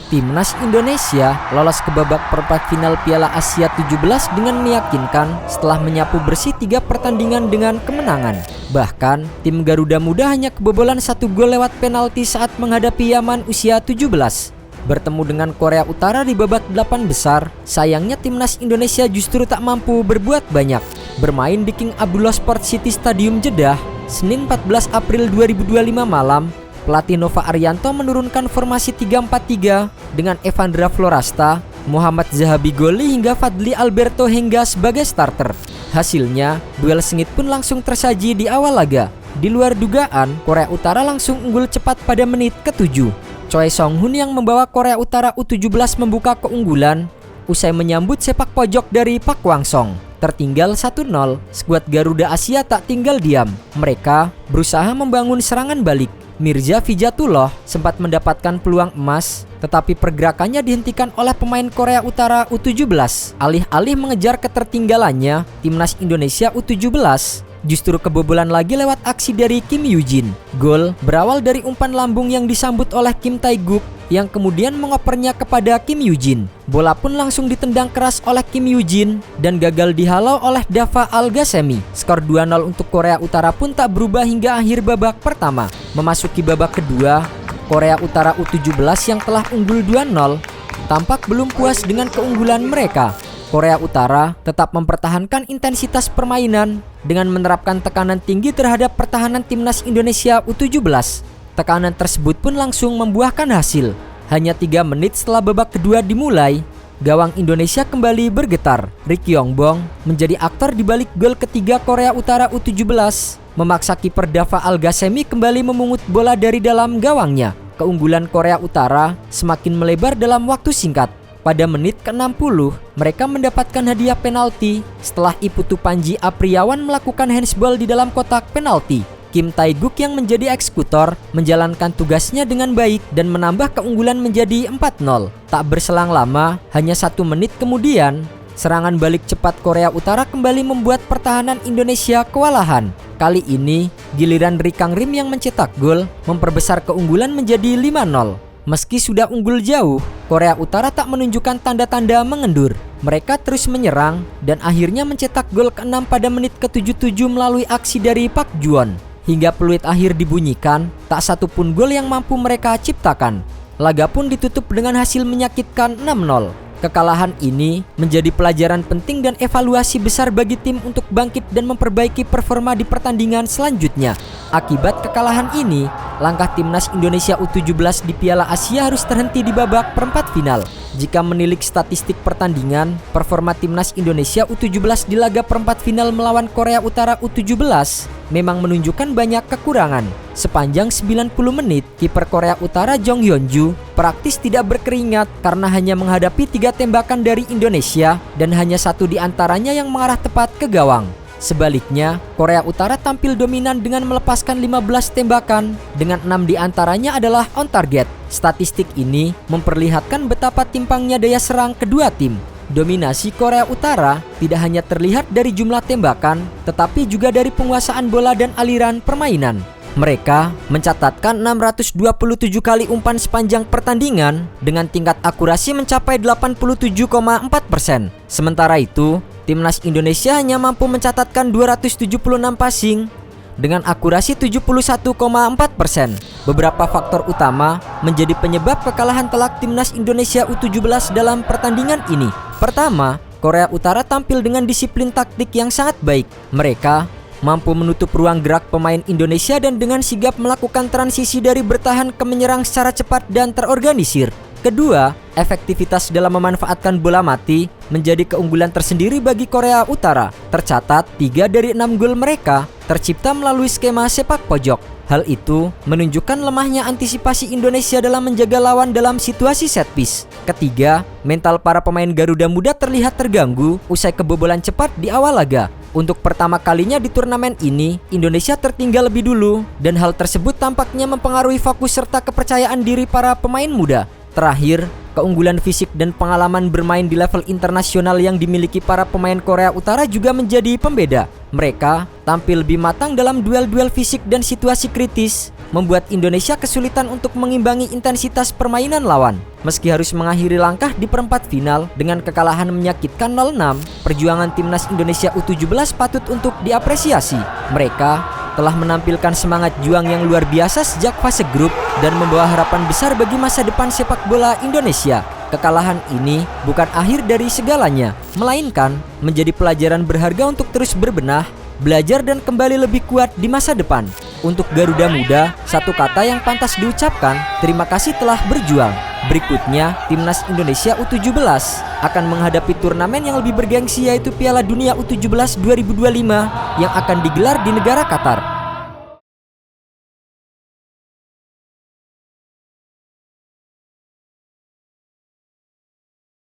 Timnas Indonesia lolos ke babak perempat final Piala Asia 17 dengan meyakinkan setelah menyapu bersih 3 pertandingan dengan kemenangan. Bahkan, tim Garuda Muda hanya kebobolan 1 gol lewat penalti saat menghadapi Yaman usia 17. Bertemu dengan Korea Utara di babak 8 besar, sayangnya Timnas Indonesia justru tak mampu berbuat banyak. Bermain di King Abdullah Sport City Stadium Jeddah, Senin 14 April 2025 malam, pelatih Nova Arianto menurunkan formasi 3-4-3 dengan Evandra Florasta, Muhammad Zahabi Goli hingga Fadli Alberto Hengga sebagai starter. Hasilnya, duel sengit pun langsung tersaji di awal laga. Di luar dugaan, Korea Utara langsung unggul cepat pada menit ke-7. Choi Song-hun yang membawa Korea Utara U17 membuka keunggulan usai menyambut sepak pojok dari Pak Hwang-song. Tertinggal 1-0, skuad Garuda Asia tak tinggal diam. Mereka berusaha membangun serangan balik. Mirza Fijatullah sempat mendapatkan peluang emas, tetapi pergerakannya dihentikan oleh pemain Korea Utara U17. Alih-alih mengejar ketertinggalannya, Timnas Indonesia U17 justru kebobolan lagi lewat aksi dari Kim Yoo-jin. Gol berawal dari umpan lambung yang disambut oleh Kim Tae-guk yang kemudian mengopernya kepada Kim Yoo-jin. Bola pun langsung ditendang keras oleh Kim Yoo-jin dan gagal dihalau oleh Dava Al-Ghasemi. Skor 2-0 untuk Korea Utara pun tak berubah hingga akhir babak pertama. Memasuki babak kedua, Korea Utara U17 yang telah unggul 2-0 tampak belum puas dengan keunggulan mereka. Korea Utara tetap mempertahankan intensitas permainan dengan menerapkan tekanan tinggi terhadap pertahanan Timnas Indonesia U17. Tekanan tersebut pun langsung membuahkan hasil. Hanya 3 menit setelah babak kedua dimulai, gawang Indonesia kembali bergetar. Ri Kyong-bong menjadi aktor di balik gol ketiga Korea Utara U17, memaksa kiper Dava Al-Ghasemi kembali memungut bola dari dalam gawangnya. Keunggulan Korea Utara semakin melebar dalam waktu singkat. Pada menit ke-60, mereka mendapatkan hadiah penalti setelah Iputu Panji Apriawan melakukan handsball di dalam kotak penalti. Kim Tae-guk yang menjadi eksekutor menjalankan tugasnya dengan baik dan menambah keunggulan menjadi 4-0. Tak berselang lama, hanya 1 menit kemudian, serangan balik cepat Korea Utara kembali membuat pertahanan Indonesia kewalahan. Kali ini, giliran Ri Kang-rim yang mencetak gol memperbesar keunggulan menjadi 5-0. Meski sudah unggul jauh, Korea Utara tak menunjukkan tanda-tanda mengendur. Mereka terus menyerang dan akhirnya mencetak gol ke-6 pada menit ke-77 melalui aksi dari Park Ju-won. Hingga peluit akhir dibunyikan, tak satu pun gol yang mampu mereka ciptakan. Laga pun ditutup dengan hasil menyakitkan 6-0. Kekalahan ini menjadi pelajaran penting dan evaluasi besar bagi tim untuk bangkit dan memperbaiki performa di pertandingan selanjutnya. Akibat kekalahan ini, langkah Timnas Indonesia U17 di Piala Asia harus terhenti di babak perempat final. Jika menilik statistik pertandingan, performa Timnas Indonesia U17 di laga perempat final melawan Korea Utara U17 memang menunjukkan banyak kekurangan. Sepanjang 90 menit, kiper Korea Utara Jong Hyun-ju praktis tidak berkeringat karena hanya menghadapi 3 tembakan dari Indonesia dan hanya 1 di antaranya yang mengarah tepat ke gawang. Sebaliknya, Korea Utara tampil dominan dengan melepaskan 15 tembakan, dengan 6 di antaranya adalah on target. Statistik ini memperlihatkan betapa timpangnya daya serang kedua tim. Dominasi Korea Utara tidak hanya terlihat dari jumlah tembakan, tetapi juga dari penguasaan bola dan aliran permainan. Mereka mencatatkan 627 kali umpan sepanjang pertandingan dengan tingkat akurasi mencapai 87,4%. Sementara itu, Timnas Indonesia hanya mampu mencatatkan 276 passing dengan akurasi 71,4%. Beberapa faktor utama menjadi penyebab kekalahan telak Timnas Indonesia U17 dalam pertandingan ini. Pertama, Korea Utara tampil dengan disiplin taktik yang sangat baik. Mereka mampu menutup ruang gerak pemain Indonesia dan dengan sigap melakukan transisi dari bertahan ke menyerang secara cepat dan terorganisir. Kedua, efektivitas dalam memanfaatkan bola mati menjadi keunggulan tersendiri bagi Korea Utara. Tercatat, 3 dari 6 gol mereka tercipta melalui skema sepak pojok. Hal itu menunjukkan lemahnya antisipasi Indonesia dalam menjaga lawan dalam situasi set piece. Ketiga, mental para pemain Garuda Muda terlihat terganggu usai kebobolan cepat di awal laga. Untuk pertama kalinya di turnamen ini, Indonesia tertinggal lebih dulu dan hal tersebut tampaknya mempengaruhi fokus serta kepercayaan diri para pemain muda. Terakhir, keunggulan fisik dan pengalaman bermain di level internasional yang dimiliki para pemain Korea Utara juga menjadi pembeda. Mereka tampil lebih matang dalam duel-duel fisik dan situasi kritis membuat Indonesia kesulitan untuk mengimbangi intensitas permainan lawan. Meski harus mengakhiri langkah di perempat final dengan kekalahan menyakitkan 0-6, perjuangan timnas Indonesia U17 patut untuk diapresiasi. Mereka telah menampilkan semangat juang yang luar biasa sejak fase grup dan membawa harapan besar bagi masa depan sepak bola Indonesia. Kekalahan ini bukan akhir dari segalanya, melainkan menjadi pelajaran berharga untuk terus berbenah, belajar dan kembali lebih kuat di masa depan. Untuk Garuda Muda, satu kata yang pantas diucapkan, terima kasih telah berjuang. Berikutnya, timnas Indonesia U17 akan menghadapi turnamen yang lebih bergengsi, yaitu Piala Dunia U17 2025 yang akan digelar di negara Qatar.